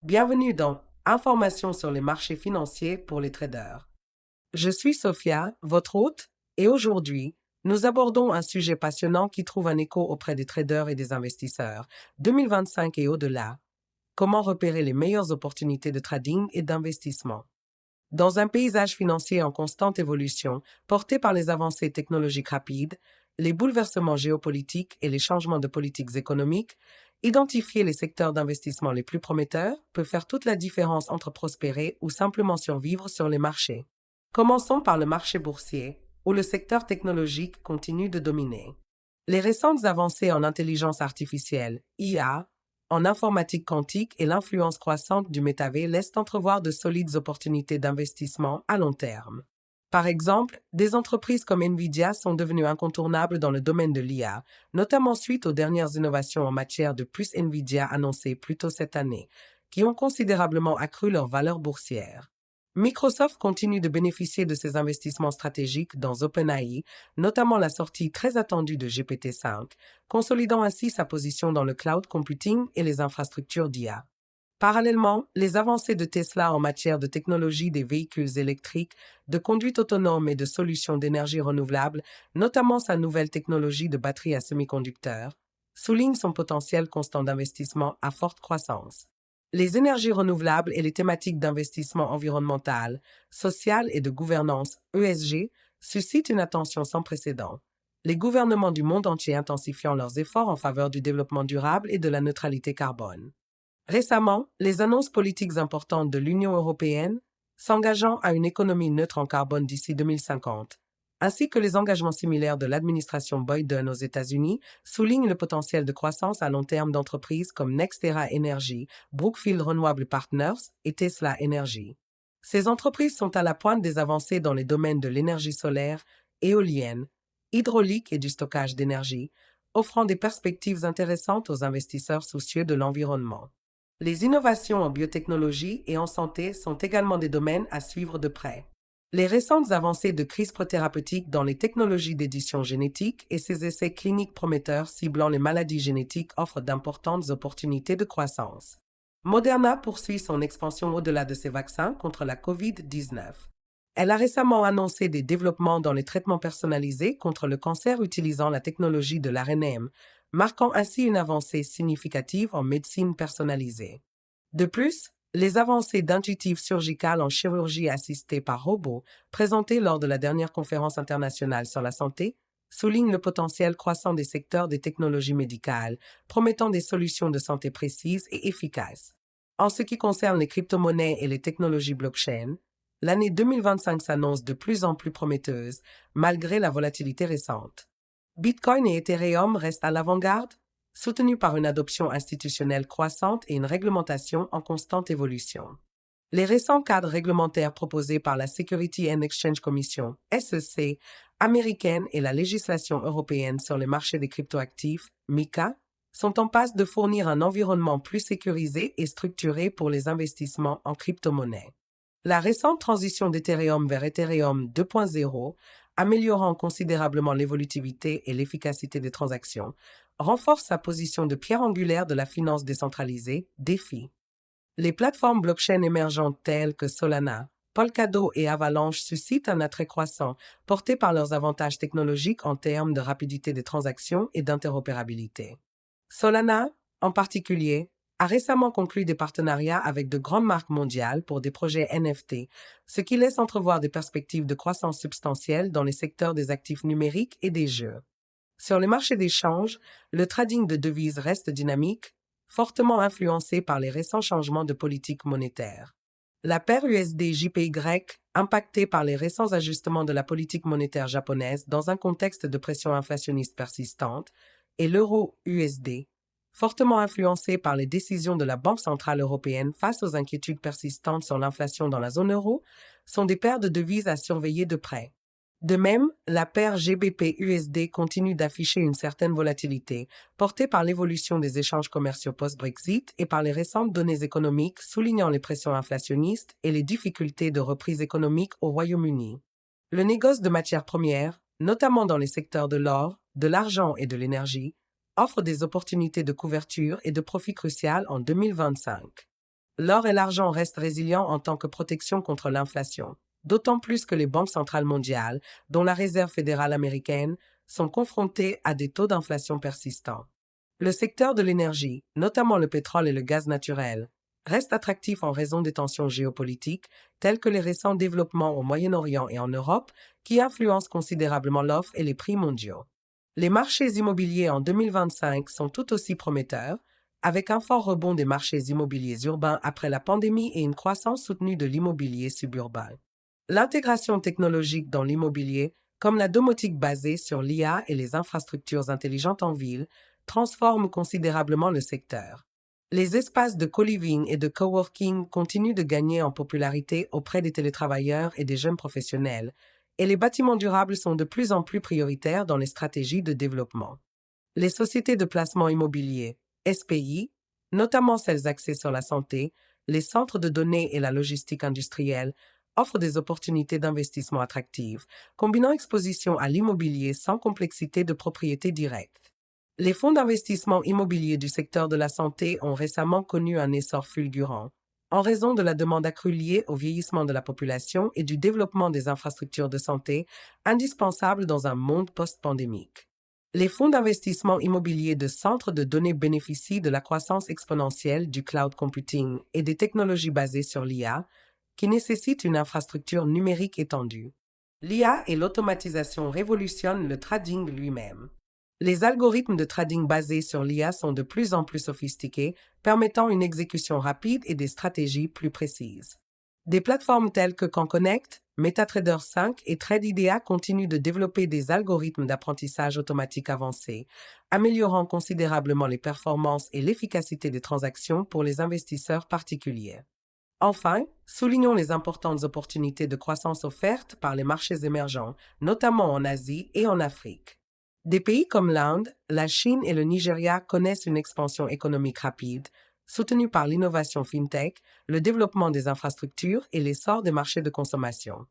Bienvenue dans Informations sur les marchés financiers pour les traders. Je suis Sophia, votre hôte, et aujourd'hui, nous abordons un sujet passionnant qui trouve un écho auprès des traders et des investisseurs, 2025 et au-delà. Comment repérer les meilleures opportunités de trading et d'investissement? Dans un paysage financier en constante évolution, porté par les avancées technologiques rapides, les bouleversements géopolitiques et les changements de politiques économiques, identifier les secteurs d'investissement les plus prometteurs peut faire toute la différence entre prospérer ou simplement survivre sur les marchés. Commençons par le marché boursier, où le secteur technologique continue de dominer. Les récentes avancées en intelligence artificielle, IA, en informatique quantique et l'influence croissante du métavers laissent entrevoir de solides opportunités d'investissement à long terme. Par exemple, des entreprises comme Nvidia sont devenues incontournables dans le domaine de l'IA, notamment suite aux dernières innovations en matière de puces Nvidia annoncées plus tôt cette année, qui ont considérablement accru leur valeur boursière. Microsoft continue de bénéficier de ses investissements stratégiques dans OpenAI, notamment la sortie très attendue de GPT-5, consolidant ainsi sa position dans le cloud computing et les infrastructures d'IA. Parallèlement, les avancées de Tesla en matière de technologie des véhicules électriques, de conduite autonome et de solutions d'énergie renouvelable, notamment sa nouvelle technologie de batterie à semi-conducteurs, soulignent son potentiel constant d'investissement à forte croissance. Les énergies renouvelables et les thématiques d'investissement environnemental, social et de gouvernance ESG suscitent une attention sans précédent. Les gouvernements du monde entier intensifiant leurs efforts en faveur du développement durable et de la neutralité carbone. Récemment, les annonces politiques importantes de l'Union européenne, s'engageant à une économie neutre en carbone d'ici 2050, ainsi que les engagements similaires de l'administration Biden aux États-Unis, soulignent le potentiel de croissance à long terme d'entreprises comme NextEra Energy, Brookfield Renewable Partners et Tesla Energy. Ces entreprises sont à la pointe des avancées dans les domaines de l'énergie solaire, éolienne, hydraulique et du stockage d'énergie, offrant des perspectives intéressantes aux investisseurs soucieux de l'environnement. Les innovations en biotechnologie et en santé sont également des domaines à suivre de près. Les récentes avancées de CRISPR thérapeutique dans les technologies d'édition génétique et ses essais cliniques prometteurs ciblant les maladies génétiques offrent d'importantes opportunités de croissance. Moderna poursuit son expansion au-delà de ses vaccins contre la COVID-19. Elle a récemment annoncé des développements dans les traitements personnalisés contre le cancer utilisant la technologie de l'ARNM, marquant ainsi une avancée significative en médecine personnalisée. De plus, les avancées d'intuitive surgicale en chirurgie assistée par robot, présentées lors de la dernière conférence internationale sur la santé, soulignent le potentiel croissant des secteurs des technologies médicales, promettant des solutions de santé précises et efficaces. En ce qui concerne les crypto-monnaies et les technologies blockchain, l'année 2025 s'annonce de plus en plus prometteuse, malgré la volatilité récente. Bitcoin et Ethereum restent à l'avant-garde, soutenus par une adoption institutionnelle croissante et une réglementation en constante évolution. Les récents cadres réglementaires proposés par la Security and Exchange Commission, SEC, américaine et la législation européenne sur les marchés des cryptoactifs, MiCA, sont en passe de fournir un environnement plus sécurisé et structuré pour les investissements en crypto-monnaies. La récente transition d'Ethereum vers Ethereum 2.0, améliorant considérablement l'évolutivité et l'efficacité des transactions, renforce sa position de pierre angulaire de la finance décentralisée, DeFi. Les plateformes blockchain émergentes telles que Solana, Polkadot et Avalanche suscitent un attrait croissant, porté par leurs avantages technologiques en termes de rapidité des transactions et d'interopérabilité. Solana, en particulier, a récemment conclu des partenariats avec de grandes marques mondiales pour des projets NFT, ce qui laisse entrevoir des perspectives de croissance substantielle dans les secteurs des actifs numériques et des jeux. Sur les marchés d'échange, le trading de devises reste dynamique, fortement influencé par les récents changements de politique monétaire. La paire USD-JPY, impactée par les récents ajustements de la politique monétaire japonaise dans un contexte de pression inflationniste persistante, et l'euro-USD, fortement influencé par les décisions de la Banque centrale européenne face aux inquiétudes persistantes sur l'inflation dans la zone euro, sont des paires de devises à surveiller de près. De même, la paire GBP-USD continue d'afficher une certaine volatilité, portée par l'évolution des échanges commerciaux post-Brexit et par les récentes données économiques soulignant les pressions inflationnistes et les difficultés de reprise économique au Royaume-Uni. Le négoce de matières premières, notamment dans les secteurs de l'or, de l'argent et de l'énergie, offre des opportunités de couverture et de profit cruciales en 2025. L'or et l'argent restent résilients en tant que protection contre l'inflation, d'autant plus que les banques centrales mondiales, dont la Réserve fédérale américaine, sont confrontées à des taux d'inflation persistants. Le secteur de l'énergie, notamment le pétrole et le gaz naturel, reste attractif en raison des tensions géopolitiques, telles que les récents développements au Moyen-Orient et en Europe, qui influencent considérablement l'offre et les prix mondiaux. Les marchés immobiliers en 2025 sont tout aussi prometteurs, avec un fort rebond des marchés immobiliers urbains après la pandémie et une croissance soutenue de l'immobilier suburbain. L'intégration technologique dans l'immobilier, comme la domotique basée sur l'IA et les infrastructures intelligentes en ville, transforme considérablement le secteur. Les espaces de co-living et de coworking continuent de gagner en popularité auprès des télétravailleurs et des jeunes professionnels, et les bâtiments durables sont de plus en plus prioritaires dans les stratégies de développement. Les sociétés de placement immobilier, SPI, notamment celles axées sur la santé, les centres de données et la logistique industrielle, offrent des opportunités d'investissement attractives, combinant exposition à l'immobilier sans complexité de propriété directe. Les fonds d'investissement immobilier du secteur de la santé ont récemment connu un essor fulgurant, en raison de la demande accrue liée au vieillissement de la population et du développement des infrastructures de santé indispensables dans un monde post-pandémique. Les fonds d'investissement immobilier de centres de données bénéficient de la croissance exponentielle du cloud computing et des technologies basées sur l'IA, qui nécessitent une infrastructure numérique étendue. L'IA et l'automatisation révolutionnent le trading lui-même. Les algorithmes de trading basés sur l'IA sont de plus en plus sophistiqués, permettant une exécution rapide et des stratégies plus précises. Des plateformes telles que CanConnect, MetaTrader 5 et TradeIdea continuent de développer des algorithmes d'apprentissage automatique avancés, améliorant considérablement les performances et l'efficacité des transactions pour les investisseurs particuliers. Enfin, soulignons les importantes opportunités de croissance offertes par les marchés émergents, notamment en Asie et en Afrique. Des pays comme l'Inde, la Chine et le Nigeria connaissent une expansion économique rapide, soutenue par l'innovation fintech, le développement des infrastructures et l'essor des marchés de consommation.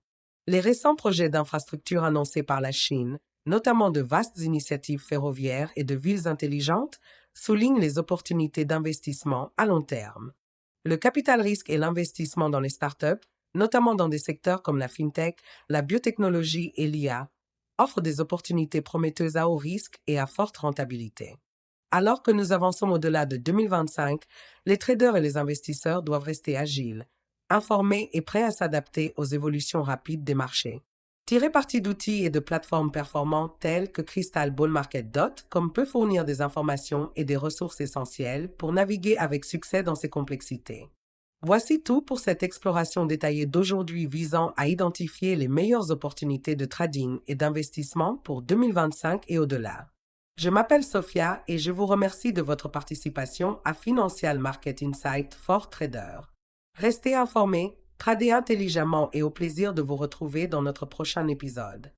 Les récents projets d'infrastructures annoncés par la Chine, notamment de vastes initiatives ferroviaires et de villes intelligentes, soulignent les opportunités d'investissement à long terme. Le capital risque et l'investissement dans les startups, notamment dans des secteurs comme la fintech, la biotechnologie et l'IA, offrent des opportunités prometteuses à haut risque et à forte rentabilité. Alors que nous avançons au-delà de 2025, les traders et les investisseurs doivent rester agiles, informés et prêts à s'adapter aux évolutions rapides des marchés. Tirer parti d'outils et de plateformes performantes telles que Crystal Bull Market comme peut fournir des informations et des ressources essentielles pour naviguer avec succès dans ces complexités. Voici tout pour cette exploration détaillée d'aujourd'hui visant à identifier les meilleures opportunités de trading et d'investissement pour 2025 et au-delà. Je m'appelle Sophia et je vous remercie de votre participation à Financial Market Insight for Trader. Restez informés, tradez intelligemment et au plaisir de vous retrouver dans notre prochain épisode.